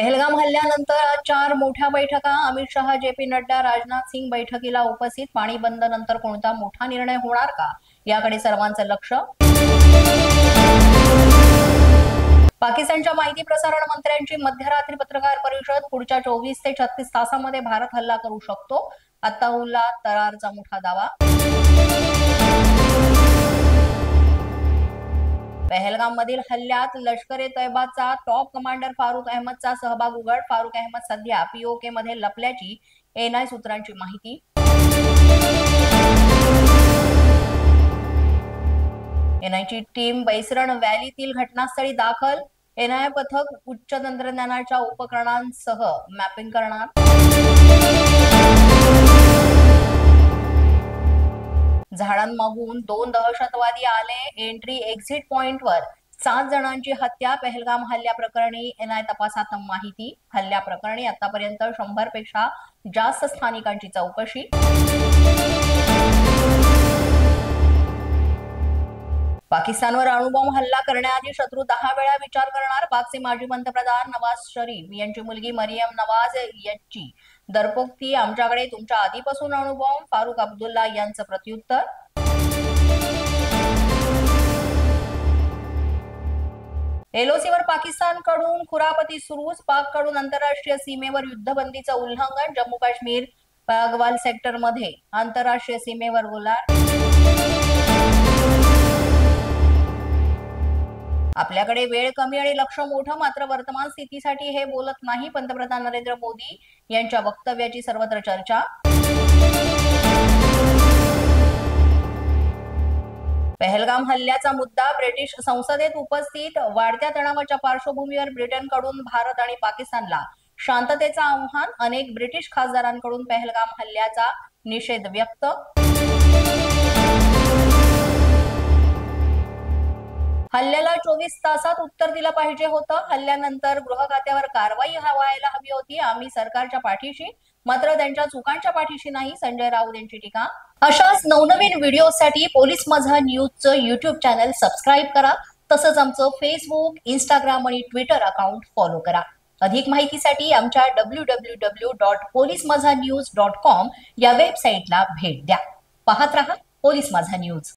पहलगाम हल्ल्यानंतर 4 मोठ्या बैठका. अमित शहा, जे.पी. नड्डा, राजनाथ सिंग बैठकीला उपस्थित. पाणी बंद नंतर कोणता मोठा निर्णय होणार का, याकडे सर्वांचं लक्ष. पाकिस्तानच्या माहिती प्रसारण मंत्र्यांची मध्यरात्री पत्रकार परिषद. पुढच्या 24 ते 36 तासांमध्ये भारत हल्ला करू शकतो, अत्ताउल्ला तरारचा मोठा दावा. पहलगाम मधील हल्ल्यात लष्कर-ए-तैयबाचा टॉप कमांडर फारुक अहमदचा सहभाग उघड. फारुक अहमद सध्या पीओके मध्ये लपल्याची एनआय सूत्रांची माहिती. एनआयची टीम बैसरण व्हॅलीतील घटनास्थळी दाखल. एनआय पथक उच्च तंत्रज्ञानाच्या उपकरणांसह मॅपिंग करणार. झाडांमागून 2 दहशतवादी आले. एंट्री एक्झिट पॉइंटवर 7 जणांची हत्या. पहलगाम हल्ल्या प्रकरणी एनआय तपासात माहिती. हल्ल्या प्रकरणी आतापर्यंत 100 पेक्षा जास्त स्थानिकांची चौकशी. पाकिस्तानवर अणुबॉम्ब हल्ला करण्याआधी शत्रू 10 वेळा विचार करणार. पाकचे माजी पंतप्रधान नवाज शरीफ यांची मुलगी मरियम नवाज यांची दरपोक्ती. आमच्याकडे तुमच्या आधीपासून अणुबॉम्ब. फारुक अब्दुल्ला यांचं प्रत्युत्तर. एलओसीवर पाकिस्तानकडून खुरापती सुरूच. पाककडून आंतरराष्ट्रीय सीमेवर युद्धबंदीचं उल्लंघन. जम्मू काश्मीर पागवाल सेक्टरमध्ये आंतरराष्ट्रीय सीमेवर गोळीबार. आपल्याकडे वेळ कमी आणि लक्ष मोठं, मात्र वर्तमान स्थितीसाठी हे बोलत नाही. पंतप्रधान नरेंद्र मोदी यांच्या वक्तव्याची सर्वत्र चर्चा. पहलगाम हल्ल्याचा मुद्दा ब्रिटिश संसदेत उपस्थित. वाढत्या तणावाच्या पार्श्वभूमीवर ब्रिटनकडून भारत आणि पाकिस्तानला शांततेचं आव्हान. अनेक ब्रिटिश खासदारांकडून पहलगाम हल्ल्याचा निषेध व्यक्त. हल्ल्याला 24 तासात उत्तर दिलं पाहिजे होतं. हल्ल्यानंतर गृह खात्यावर कारवाई व्हायला हवी होती. आम्ही सरकारच्या पाठीशी, मात्र त्यांच्या चुकांच्या पाठीशी नाही. संजय राऊत यांची टीका. अशाच नवनवीन व्हिडिओसाठी पोलीस माझा न्यूजचं युट्यूब चॅनल सबस्क्राईब करा. तसंच आमचं फेसबुक, इंस्टाग्राम आणि ट्विटर अकाउंट फॉलो करा. अधिक माहितीसाठी आमच्या www.polismazhanews.com या वेबसाईटला भेट द्या. पाहत रहा पोलीस माझा न्यूज.